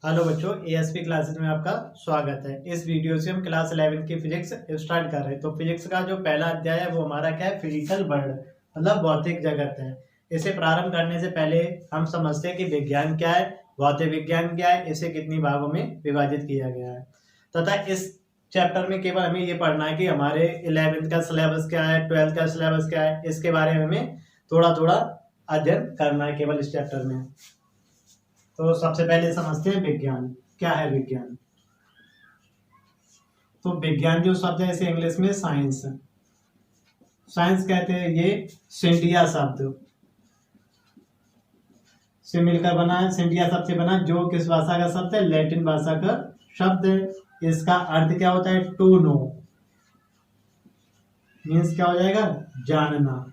Hello बच्चों, ASP classes में आपका स्वागत है। इस वीडियो से हम क्लास 11 की फिजिक्स स्टार्ट कर रहे हैं। तो फिजिक्स का जो पहला अध्याय है वो हमारा क्या है, फिजिकल वर्ल्ड मतलब भौतिक जगत है। इसे प्रारंभ करने से पहले हम समझते हैं कि विज्ञान क्या है, भौतिक विज्ञान क्या है, इसे कितनी भागों में विभाजित किया गया है तथा इस चैप्टर में केवल हमें ये पढ़ना है कि हमारे 11th का सिलेबस क्या है, 12th का सिलेबस क्या है, इसके बारे में हमें थोड़ा थोड़ा अध्ययन करना है केवल इस चैप्टर में। तो सबसे पहले समझते हैं विज्ञान क्या है। विज्ञान तो विज्ञान जो शब्द है इसे इंग्लिश में साइंस साइंस कहते हैं। ये सिंडिया शब्द से मिलकर बना है। सिंडिया शब्द से बना, जो किस भाषा का शब्द है, लैटिन भाषा का शब्द है। इसका अर्थ क्या होता है, टू नो मीन्स क्या हो जाएगा, जानना।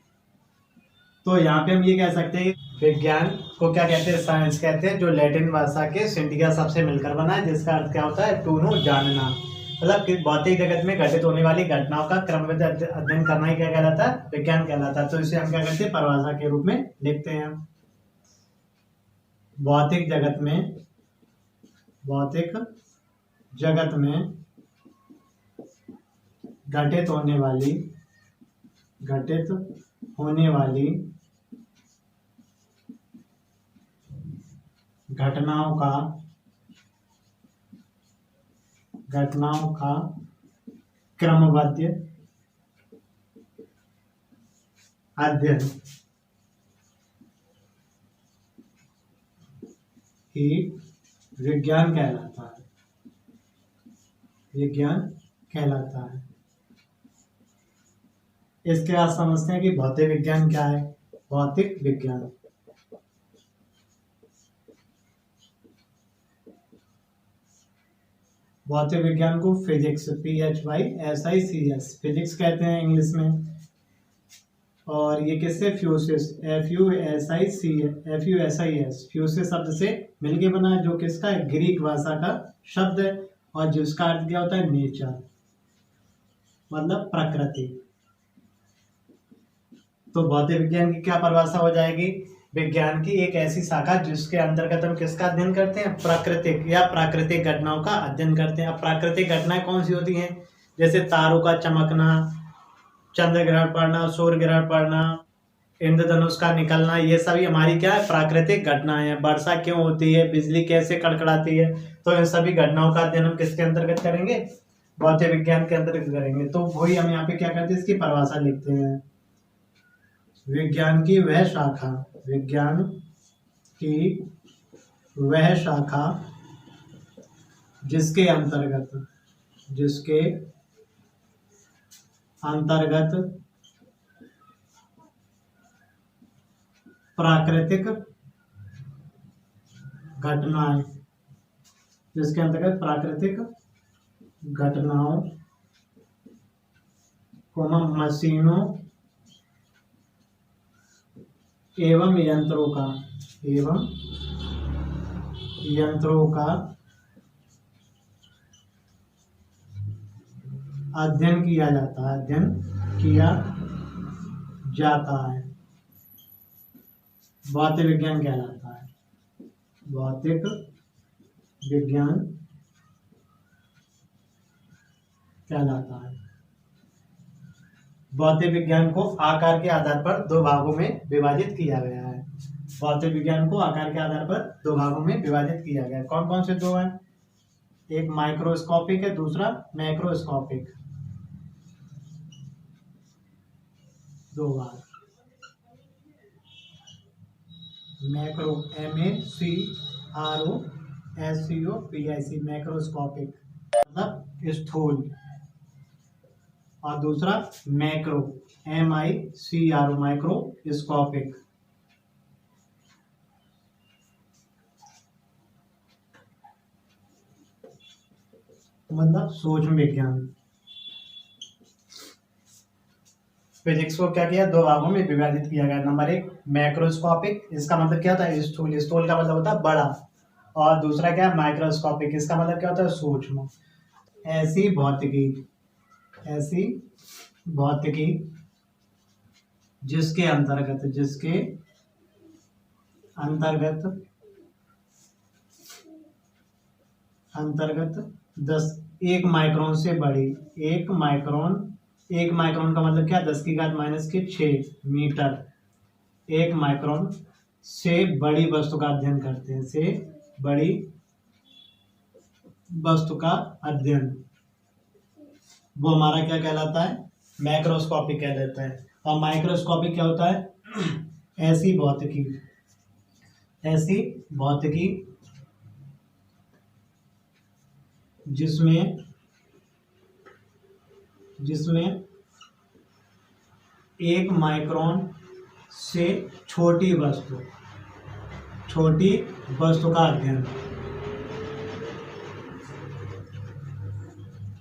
तो यहाँ पे हम ये कह सकते हैं विज्ञान को क्या कहते हैं, साइंस कहते हैं, जो लैटिन भाषा के सिंडिया शब्द से मिलकर बना है, जिसका अर्थ क्या होता है, टू नो जानना। मतलब कि भौतिक जगत में घटित होने वाली घटनाओं का क्रमबद्ध अध्ययन करना ही क्या कहलाता है, विज्ञान कहलाता है। तो इसे हम क्या करते हैं, परिभाषा के रूप में लिखते हैं। भौतिक जगत में घटित होने वाली घटनाओं का क्रमबद्ध अध्ययन ही विज्ञान कहलाता है। इसके बाद समझते हैं कि भौतिक विज्ञान क्या है। भौतिक विज्ञान को फिजिक्स PHYSICS फिजिक्स कहते हैं इंग्लिश में। और ये किससे, फ्यूसिस FUSIS फ्यूसिस शब्द से मिलके बना है, जो किसका है, ग्रीक भाषा का शब्द है। और जिसका अर्थ क्या होता है, नेचर मतलब प्रकृति। तो भौतिक विज्ञान की क्या परिभाषा हो जाएगी, विज्ञान की एक ऐसी शाखा जिसके अंतर्गत हम किसका अध्ययन करते हैं, प्राकृतिक घटनाओं का अध्ययन करते हैं। अब प्राकृतिक घटनाएं कौन सी होती हैं, जैसे तारों का चमकना, चंद्र ग्रहण पड़ना, सूर्य ग्रहण पड़ना, इंद्रधनुष का निकलना, ये सभी हमारी क्या है, प्राकृतिक घटनाएं हैं। वर्षा क्यों होती है, बिजली कैसे कड़कड़ाती है, तो इन सभी घटनाओं का अध्ययन हम किसके अंतर्गत करेंगे, भौतिक विज्ञान के अंतर्गत करेंगे। तो वही हम यहाँ पे क्या करते हैं, इसकी परिभाषा लिखते हैं। विज्ञान की वह शाखा जिसके अंतर्गत प्राकृतिक घटनाओं को हम मशीनों एवं यंत्रों का अध्ययन किया जाता है भौतिक विज्ञान कहलाता है। भौतिक विज्ञान कहलाता है। भौतिक विज्ञान को आकार के आधार पर दो भागों में विभाजित किया गया है। भौतिक विज्ञान को आकार के आधार पर दो भागों में विभाजित किया गया है। कौन कौन से दो हैं, एक माइक्रोस्कोपिक है, दूसरा मैक्रोस्कोपिक। दो भाग, मैक्रो MACROSCOPIC मैक्रोस्कोपिक मतलब स्थूल, और दूसरा मैक्रो MICRO माइक्रोस्कोपिक। मतलब सूक्ष्म विज्ञान। फिजिक्स को क्या किया, दो भागों में विभाजित किया गया। नंबर एक मैक्रोस्कोपिक, इसका मतलब क्या होता है, स्थूल, स्थूल का मतलब होता है बड़ा। और दूसरा क्या है, माइक्रोस्कोपिक, इसका मतलब क्या होता है, सूक्ष्म। ऐसी भौतिकी जिसके अंतर्गत अंतर्गत 10, 1 माइक्रोन से बड़ी, 1 माइक्रोन, 1 माइक्रोन का मतलब क्या, 10⁻⁶मीटर। 1 माइक्रोन से बड़ी वस्तु का अध्ययन करते हैं, से बड़ी वस्तु का अध्ययन, वो हमारा क्या कहलाता है, मैक्रोस्कोपिक कहलाता है। और माइक्रोस्कोपिक क्या होता है, ऐसी भौतिकी, ऐसी भौतिकी जिसमें 1 माइक्रोन से छोटी वस्तु का अध्ययन,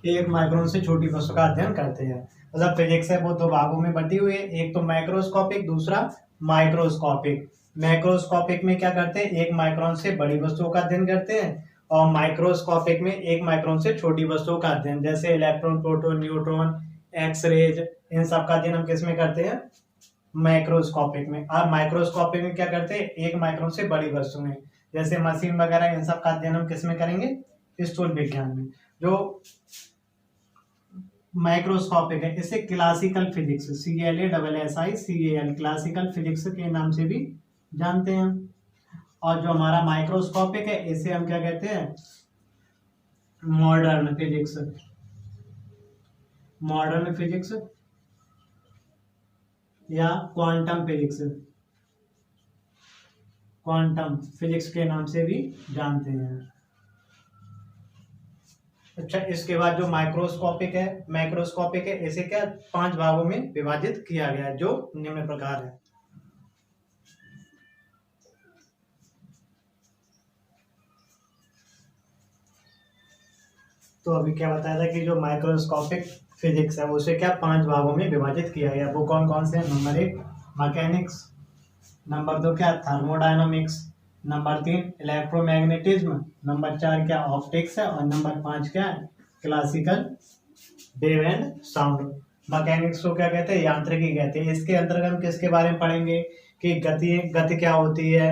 1 माइक्रोन से छोटी वस्तु का अध्ययन करते हैं। मतलब फिजिक्स है वो 2 भागों में बटी हुई है, एक तो मैक्रोस्कोपिक, दूसरा माइक्रोस्कोपिक। मैक्रोस्कोपिक में क्या करते हैं, 1 माइक्रोन से बड़ी वस्तुओं का अध्ययन करते हैं, और माइक्रोस्कोपिक में 1 माइक्रोन से छोटी वस्तुओं का अध्ययन, जैसे इलेक्ट्रॉन, प्रोटॉन, न्यूट्रॉन, एक्सरेज, इन सब का अध्ययन हम किस में करते हैं, मैक्रोस्कोपिक में। अब माइक्रोस्कोपिक में क्या करते हैं, 1 माइक्रोन से बड़ी वस्तु में, जैसे मशीन वगैरह, इन सब का अध्ययन हम किस में करेंगे, स्थूल विज्ञान में। जो माइक्रोस्कोपिक है इसे classical physics, CLASSICAL, classical physics के नाम से भी जानते हैं। और जो हमारा माइक्रोस्कोपिक है इसे हम क्या कहते हैं, मॉडर्न फिजिक्स, मॉडर्न फिजिक्स या क्वांटम फिजिक्स, क्वांटम फिजिक्स के नाम से भी जानते हैं। अच्छा, इसके बाद जो माइक्रोस्कोपिक है इसे क्या 5 भागों में विभाजित किया गया है, जो निम्न प्रकार है। तो अभी क्या बताया था कि जो माइक्रोस्कोपिक फिजिक्स है उसे क्या 5 भागों में विभाजित किया गया, वो कौन कौन से हैं। नंबर 1 मैकेनिक्स, नंबर 2 क्या थर्मोडायनामिक्स, नंबर 3 इलेक्ट्रोमैग्नेटिज्म, नंबर 4 क्या ऑप्टिक्स है, और नंबर 5 क्या है classical wave and sound. Mechanics को क्या कहते हैं, यांत्रिकी कहते हैं। इसके अंतर्गत हम किसके बारे में पढ़ेंगे कि गति क्या होती है,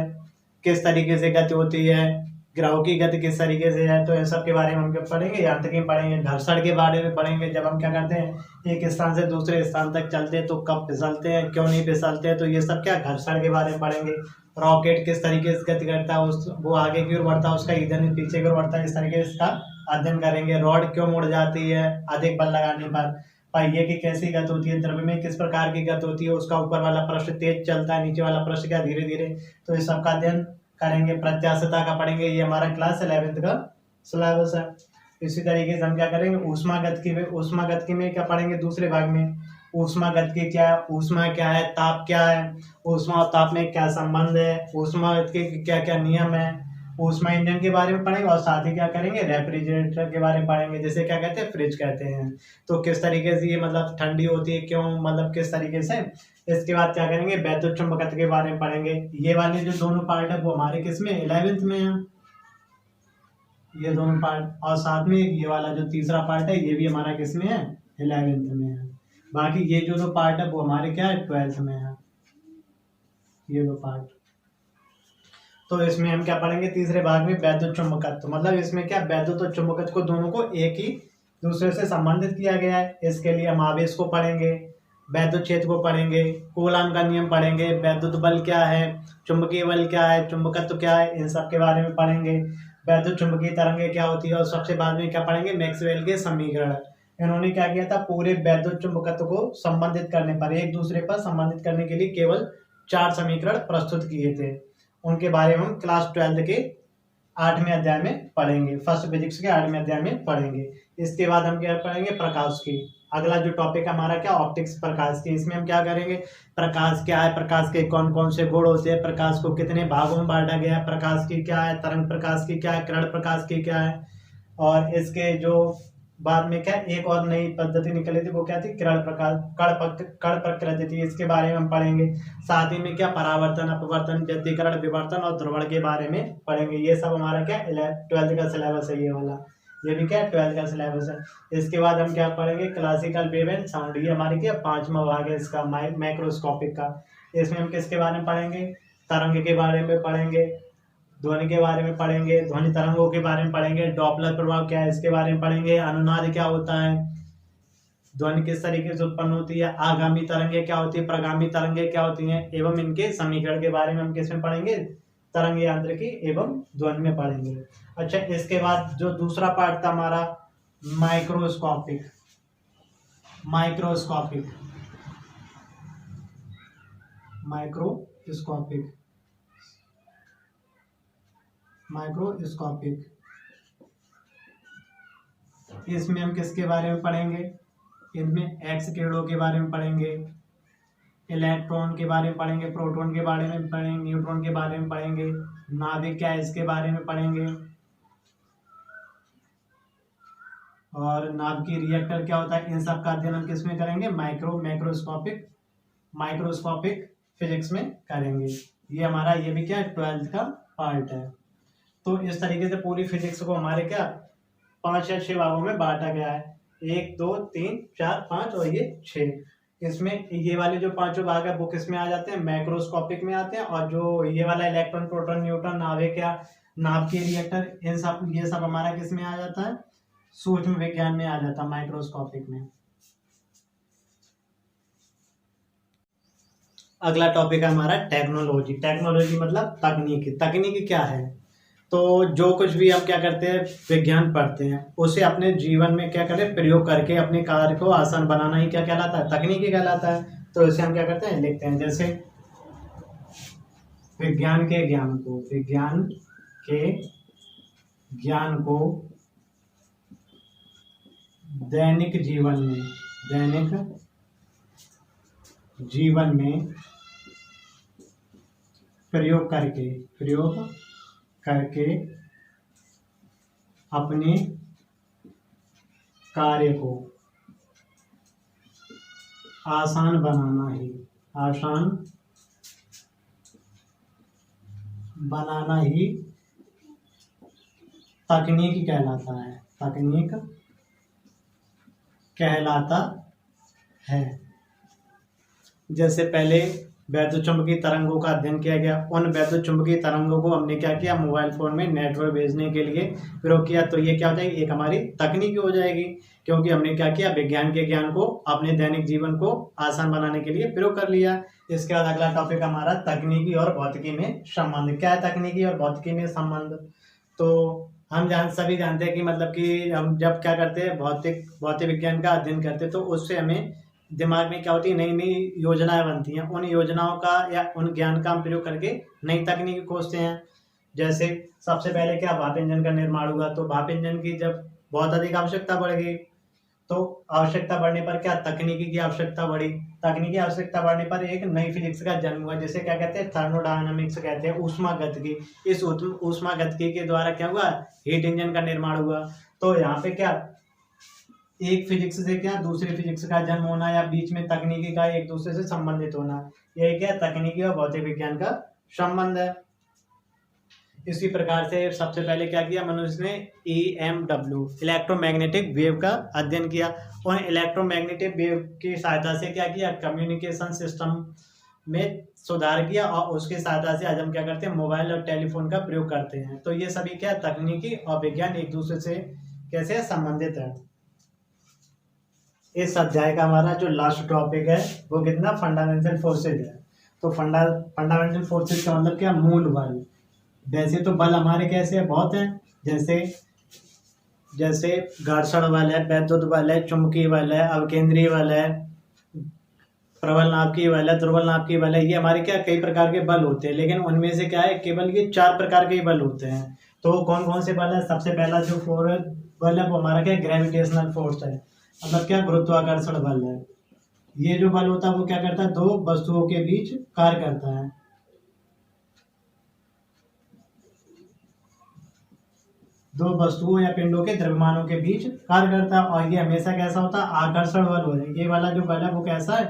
किस तरीके से गति होती है, ग्रहों की गति किस तरीके से है, तो इन सब के बारे में हम क्या पढ़ेंगे, यांत्रिकी में पढ़ेंगे। घर्षण के बारे में पढ़ेंगे, जब हम क्या करते हैं एक स्थान से दूसरे स्थान तक चलते हैं तो कब फिसलते हैं, क्यों नहीं फिसलते हैं, तो ये सब क्या घर्षण के बारे में पढ़ेंगे। रॉकेट किस तरीके से गति करता है, वो आगे की ओर बढ़ता है, उसका ईंधन पीछे की ओर बढ़ता है, इस तरीके से इसका अध्ययन करेंगे। रॉड क्यों मुड़ जाती है अधिक बल लगाने पर, पहिए की कैसी गति होती है, द्रव्य में किस प्रकार की गति होती है, उसका ऊपर वाला पृष्ठ तेज चलता है, नीचे वाला पृष्ठ क्या धीरे धीरे, तो इस सब का अध्ययन करेंगे। प्रत्यास्थता का पढ़ेंगे, ये हमारा क्लास 11th का सिलेबस है। इसी तरीके से हम क्या करेंगे, ऊष्मागतिकी में क्या पढ़ेंगे, दूसरे भाग में ऊष्मागतिकी क्या है, ऊष्मा क्या है, ताप क्या है, ऊष्मा और ताप में क्या संबंध है, ऊष्मागतिकी के क्या क्या नियम है, ऊष्मा इंजन के बारे में पढ़ेंगे। और साथ ही क्या करेंगे, रेफ्रिजरेटर के बारे में पढ़ेंगे, जैसे क्या कहते हैं फ्रिज कहते हैं, तो किस तरीके से ये मतलब ठंडी होती है, क्यों, मतलब किस तरीके से। इसके बाद क्या करेंगे, वैद्युत चुंबकत्व के बारे में पढ़ेंगे। ये वाले जो दोनों पार्ट है वो हमारे किस में 11th में है, ये दोनों पार्ट। और साथ में ये वाला जो तीसरा पार्ट है ये भी हमारा किस में है, 11th में है। बाकी ये जो दो पार्ट है वो हमारे क्या है 12th में है, ये दो पार्ट। तो इसमें हम क्या पढ़ेंगे, तीसरे भाग में वैद्युत चुंबकत्व, मतलब इसमें क्या वैद्युत और चुंबकत्व को दोनों को एक ही दूसरे से संबंधित किया गया है। इसके लिए हम आवेश को पढ़ेंगे, वैद्युत क्षेत्र को पढ़ेंगे, कूलाम का नियम पढ़ेंगे, वैद्युत बल क्या है, चुंबकीय बल क्या है, चुंबकत्व क्या है, इन सब के बारे में पढ़ेंगे। वैद्युत चुंबकीय तरंगें क्या होती है, और सबसे बाद में क्या पढ़ेंगे, मैक्सवेल के समीकरण। इन्होंने क्या किया था, पूरे वैद्युत चुंबकत्व को संबंधित करने पर, एक दूसरे पर संबंधित करने के लिए केवल 4 समीकरण प्रस्तुत किए थे। उनके बारे में हम क्लास 12 के 8वें अध्याय में पढ़ेंगे, फर्स्ट फिजिक्स के 8वें अध्याय में पढ़ेंगे। इसके बाद हम क्या पढ़ेंगे, प्रकाश की। अगला जो टॉपिक हमारा क्या, ऑप्टिक्स, प्रकाश की। इसमें हम क्या करेंगे, प्रकाश क्या है, प्रकाश के कौन कौन से गुण होते हैं, प्रकाश को कितने भागों में बांटा गया है, प्रकाश की क्या है, तरंग प्रकाश की क्या है, किरण प्रकाश की क्या है। और इसके जो बाद में क्या एक और नई पद्धति निकली थी, वो क्या थी, किरण प्रकाश, कण प्रकृति थी, इसके बारे में हम पढ़ेंगे। साथ ही में क्या परावर्तन, अपवर्तन, व्यतिकरण, विवर्तन और ध्रुवण के बारे में पढ़ेंगे। ये सब हमारा क्या 12th का सिलेबस है, ये वाला, ये भी क्या 12th का सिलेबस है। इसके बाद हम क्या पढ़ेंगे, क्लासिकल वेव एंड साउंड, ये हमारे क्या 5वां भाग है इसका, मैक्रोस्कोपिक का। इसमें हम किसके बारे में पढ़ेंगे, तरंग के बारे में पढ़ेंगे, ध्वनि के बारे में पढ़ेंगे, ध्वनि तरंगों के बारे में पढ़ेंगे, डॉपलर प्रभाव क्या है इसके बारे में पढ़ेंगे, अनुनाद क्या होता है, ध्वनि किस तरीके से उत्पन्न होती है, आगामी तरंगे क्या होती है, प्रगामी तरंगे क्या होती हैं, एवं इनके समीकरण के बारे में हम किसमें पढ़ेंगे, तरंग यांत्रिकी एवं ध्वनि में पढ़ेंगे। अच्छा, इसके बाद जो दूसरा पार्ट था हमारा माइक्रोस्कोपिक। माइक्रोस्कोपिक माइक्रोस्कोपिक माइक्रोस्कोपिक इसमें हम किसके बारे में पढ़ेंगे, इनमें एक्स किरणों के बारे में पढ़ेंगे, इलेक्ट्रॉन के बारे में पढ़ेंगे, प्रोटॉन के बारे में पढ़ेंगे, न्यूट्रॉन के बारे में पढ़ेंगे, नाभिक क्या है इसके बारे में पढ़ेंगे, और नाभिकीय रिएक्टर क्या होता है, इन सब का अध्ययन हम किसमें करेंगे, माइक्रोस्कोपिक फिजिक्स में करेंगे। ये हमारा ये भी क्या है 12th का पार्ट है। तो इस तरीके से पूरी फिजिक्स को हमारे क्या 5 या 6 भागों में बांटा गया है, 1 2 3 4 5 और ये 6। इसमें ये वाले जो 5 भाग है वो किस में आ जाते हैं, मैक्रोस्कोपिक में आते हैं, और जो ये वाला इलेक्ट्रॉन प्रोटॉन न्यूट्रॉन नाभिक या नाभिकीय रिएक्टर इन सब ये सब हमारा किस में आ जाता है, सूक्ष्म विज्ञान में आ जाता है, माइक्रोस्कोपिक में। अगला टॉपिक है हमारा टेक्नोलॉजी। टेक्नोलॉजी मतलब तकनीकी। तकनीकी क्या है, तो जो कुछ भी हम क्या करते हैं विज्ञान पढ़ते हैं उसे अपने जीवन में क्या करें प्रयोग करके अपने कार्य को आसान बनाना ही क्या कहलाता है, तकनीकी कहलाता है। तो इसे हम क्या करते हैं लिखते हैं, जैसे विज्ञान के ज्ञान को दैनिक जीवन में प्रयोग करके अपने कार्य को आसान बनाना ही तकनीक कहलाता है। जैसे पहले वैद्युत चुंबकीय तरंगों का अध्ययन किया गया, उन वैद्युत चुंबकीय तरंगों को हमने क्या किया मोबाइल फोन में नेटवर्क भेजने के लिए प्रयोग किया। तो ये क्या हो जाएगी, एक हमारी तकनीकी हो जाएगी, क्योंकि हमने क्या किया विज्ञान के ज्ञान को अपने दैनिक जीवन को आसान बनाने के लिए प्रयोग कर लिया। इसके बाद अगला टॉपिक हमारा तकनीकी और भौतिकी में संबंध। क्या है तकनीकी और भौतिकी में संबंध, तो हम सभी जानते हैं कि मतलब कि हम जब क्या करते हैं भौतिक विज्ञान का अध्ययन करते हैं तो उससे हमें दिमाग में क्या होती है नई नई योजनाएं बनती हैं, उन योजनाओं का या उन ज्ञान का हम प्रयोग करके नई तकनीक खोजते हैं। जैसे सबसे पहले क्या भाप इंजन का निर्माण हुआ, तो भाप इंजन की जब बहुत अधिक आवश्यकता बढ़ गई तो आवश्यकता बढ़ने पर क्या तकनीकी की आवश्यकता बढ़ी, तकनीकी आवश्यकता बढ़ने पर एक नई फिजिक्स का जन्म हुआ जिसे क्या कहते हैं थर्मोडायनामिक्स कहते हैं, ऊष्मागतिकी। इस ऊष्मागतिकी के द्वारा क्या हुआ हीट इंजन का निर्माण हुआ। तो यहाँ पे क्या एक फिजिक्स से क्या दूसरी फिजिक्स का जन्म होना या बीच में तकनीकी का एक दूसरे से संबंधित होना, यही क्या तकनीकी और भौतिक विज्ञान का संबंध है। इसी प्रकार से सबसे पहले क्या किया मनुष्य ने EMW इलेक्ट्रोमैग्नेटिक वेव का अध्ययन किया, और इलेक्ट्रोमैग्नेटिक वेव की सहायता से क्या किया कम्युनिकेशन सिस्टम में सुधार किया, और उसकी सहायता से आज हम क्या करते हैं मोबाइल और टेलीफोन का प्रयोग करते हैं। तो ये सभी क्या तकनीकी और विज्ञान एक दूसरे से कैसे संबंधित है। इस अध्याय का हमारा जो लास्ट टॉपिक है वो कितना फंडामेंटल फोर्सेज है। तो फंडामेंटल फोर्सेज का मतलब क्या मूल बल। वैसे तो बल हमारे कैसे है बहुत हैं, जैसे घर्षण बल है, वैद्युत बल है, चुंबकीय बल है, अवकेंद्रीय बल है, प्रबल नाभिकीय बल है, दुर्बल नाभिकीय बल है। ये हमारे क्या कई प्रकार के बल होते हैं, लेकिन उनमें से क्या है केवल ये 4 प्रकार के बल होते हैं। तो कौन कौन से बल है, सबसे पहला जो बल है वो हमारा क्या ग्रेविटेशनल फोर्स है, मतलब क्या गुरुत्वाकर्षण बल है। ये जो बल होता है वो क्या करता है 2 वस्तुओं के बीच कार्य करता है। दो वस्तुओं या पिंडों के द्रव्यमानों के बीच कार्य करता है, और ये हमेशा कैसा होता है आकर्षण बल हो है। ये वाला जो बल है वो कैसा है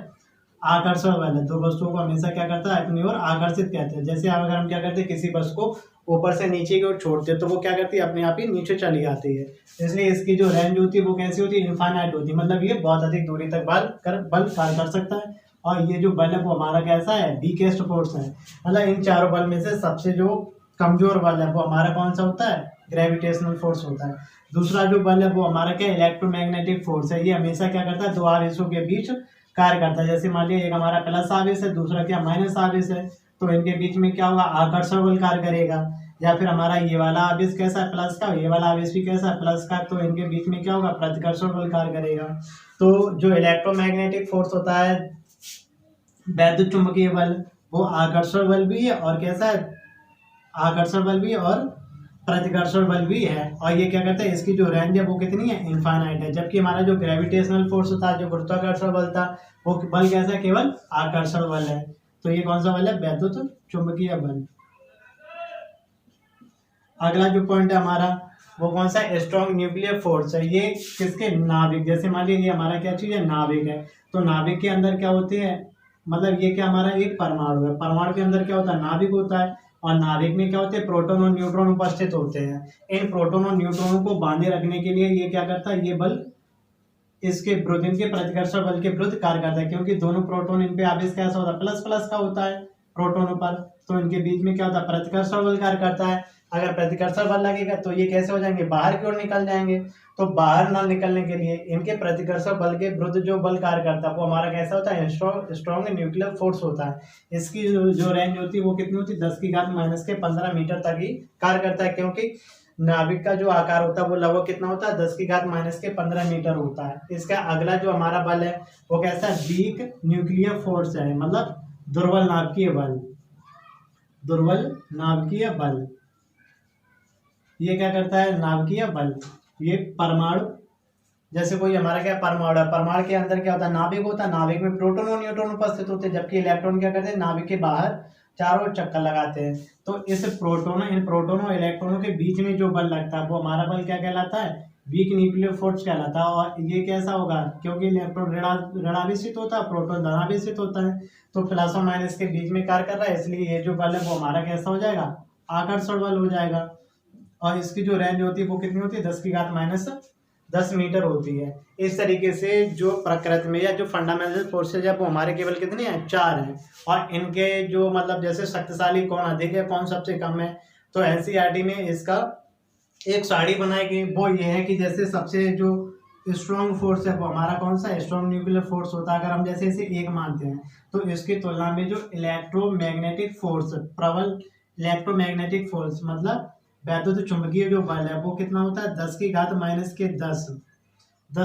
आकर्षण बल है, 2 वस्तुओं को हमेशा क्या करता है अपनी ओर आकर्षित करते हैं। जैसे अगर हम क्या करते हैं किसी वस्तु को ऊपर से नीचे की ओर छोड़ते हैं तो वो क्या करती है अपने आप ही नीचे चली जाती है। इसलिए इसकी जो रेंज होती है वो कैसी होती है इनफाइनाइट होती है, मतलब ये बहुत अधिक दूरी तक बल कार्य कर सकता है। और ये जो बल है वो हमारा कैसा है वीकेस्ट फोर्स है, मतलब इन चारों बल में से सबसे जो कमजोर बल है वो हमारा कौन सा होता है, ग्रेविटेशनल फोर्स होता है। दूसरा जो बल है वो हमारा क्या, इलेक्ट्रोमैग्नेटिक फोर्स है। ये हमेशा क्या करता है, दो आवेशों के बीच कार्य करता है। जैसे मान लिया एक हमारा प्लस आवेश है, दूसरा क्या माइनस आवेश है, तो इनके बीच में क्या होगा, आकर्षण बल कार्य करेगा। या फिर हमारा ये वाला आवेश कैसा है, प्लस का, ये वाला आवेश भी कैसा है, प्लस का, तो इनके बीच में क्या होगा, प्रतिकर्षण बल कार्य करेगा। तो जो इलेक्ट्रोमैग्नेटिक फोर्स होता है, वैद्युत चुंबकीय बल, वो आकर्षण बल भी है और कैसा है, आकर्षण बल भी और प्रतिकर्षण बल भी है। और ये क्या करता है, इसकी जो रेंज है वो कितनी है, इनफाइनाइट है। जबकि हमारा जो ग्रेविटेशनल फोर्स होता है, जो गुरुत्वाकर्षण बल था, वो बल कैसा है, केवल आकर्षण बल है। तो ये कौन सा बल है, वैद्युत चुंबकीय बल। अगला जो पॉइंट है हमारा वो कौन सा, स्ट्रॉन्ग न्यूक्लियर फोर्स है। ये किसके, नाभिक। जैसे मान लीजिए ये हमारा क्या चीज है, नाभिक है। तो नाभिक के अंदर क्या होती है, मतलब ये क्या हमारा एक परमाणु है, परमाणु के अंदर क्या होता है, नाभिक होता है। और नाभिक में क्या होते हैं, प्रोटॉन और न्यूट्रॉन उपस्थित होते हैं। इन प्रोटॉन और न्यूट्रॉनों को बांधे रखने के लिए ये क्या करता है, ये बल इसके विरुद्ध, इनके प्रतिकर्षण बल के विरुद्ध कार्य करता है। क्योंकि दोनों प्रोटॉन, इन पे आवेश कैसा होता है, प्लस प्लस का होता है प्रोटोनों पर, तो इनके बीच में क्या होता है, प्रतिकर्षण बल कार्य करता है। अगर प्रतिकर्षण बल लगेगा तो ये कैसे हो जाएंगे, बाहर की ओर निकल जाएंगे। तो बाहर ना निकलने के लिए इनके प्रतिकर्षण बल के विरुद्ध जो बल कार्य करता है वो हमारा कैसा होता है, स्ट्रॉन्ग न्यूक्लियर फोर्स होता है। इसकी जो रेंज होती है वो कितनी होती है, 10⁻⁻⁻15 मीटर तक ही कार्य करता है। क्योंकि नाभिक का जो आकार होता है वो लगभग कितना होता है, 10⁻⁻15 मीटर होता है। इसका अगला जो हमारा बल है वो कैसा है, वीक न्यूक्लियर फोर्स है, मतलब दुर्बल नाभिकीय बल। दुर्बल नाभिकीय बल ये क्या करता है, नाभिकीय बल, ये परमाणु, जैसे कोई हमारा क्या परमाणु है, परमाणु के अंदर क्या होता है, नाभिक होता है। नाभिक में प्रोटॉन और न्यूट्रॉन उपस्थित होते हैं, जबकि इलेक्ट्रॉन क्या करते हैं, नाभिक के बाहर चारों ओर चक्कर लगाते हैं। तो इस इन प्रोटोनों और इलेक्ट्रॉनों के बीच में जो बल लगता है वो हमारा बल क्या कहलाता है, वीक न्यूक्लियर फोर्स कहलाता है। और ये कैसा होगा, क्योंकि इलेक्ट्रॉन ऋणावेशित होता है, प्रोटॉन धनावेशित होता है, तो प्लस और माइनस के बीच में कार्य कर रहा है, इसलिए ये जो बल है वो हमारा कैसा हो जाएगा, आकर्षण बल हो जाएगा। और इसकी जो रेंज होती है वो कितनी होती है, 10⁻⁻10 मीटर होती है। इस तरीके से जो प्रकृति में या जो फंडामेंटल फोर्सेज है वो हमारे केवल कितने हैं, 4 हैं। और इनके जो मतलब जैसे शक्तिशाली कौन अधिक है, कौन सबसे कम है, तो एनसीईआरटी में इसका एक साड़ी बनाई गई, वो ये है कि जैसे सबसे जो स्ट्रॉन्ग फोर्स है वो हमारा कौन सा, स्ट्रॉन्ग न्यूक्लियर फोर्स होता है। अगर हम जैसे इसे 1 मानते हैं तो इसकी तुलना में जो इलेक्ट्रोमैग्नेटिक फोर्स, प्रबल इलेक्ट्रोमैग्नेटिक फोर्स मतलब वैद्युत चुंबकीय जो बल है वो कितना होता है, 10⁻⁻10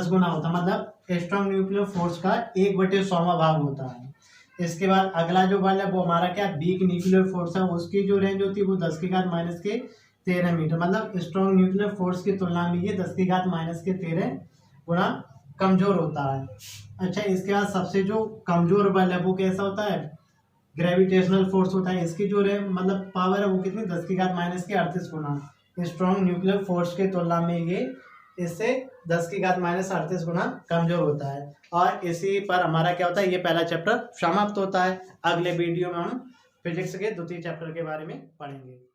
गुना होता है। मतलब स्ट्रॉन्ग न्यूक्लियर फोर्स का 1/100वां भाग होता है। इसके बाद अगला जो बल है वो हमारा क्या, वीक न्यूक्लियर फोर्स है। उसकी जो रेंज होती है वो 10⁻⁻13 मीटर, मतलब स्ट्रॉन्ग न्यूक्लियर फोर्स की तुलना में ये 10⁻⁻13 गुना कमजोर होता है। अच्छा, इसके बाद सबसे जो कमजोर बल है वो कैसा होता है, ग्रेविटेशनल फोर्स होता है। इसकी जो मतलब पावर है वो कितनी, 10⁻38 गुना। स्ट्रॉन्ग न्यूक्लियर फोर्स के तुलना में ये इससे 10⁻38 गुना कमजोर होता है। और इसी पर हमारा क्या होता है, ये पहला चैप्टर समाप्त होता है। अगले वीडियो में हम फिजिक्स के द्वितीय चैप्टर के बारे में पढ़ेंगे।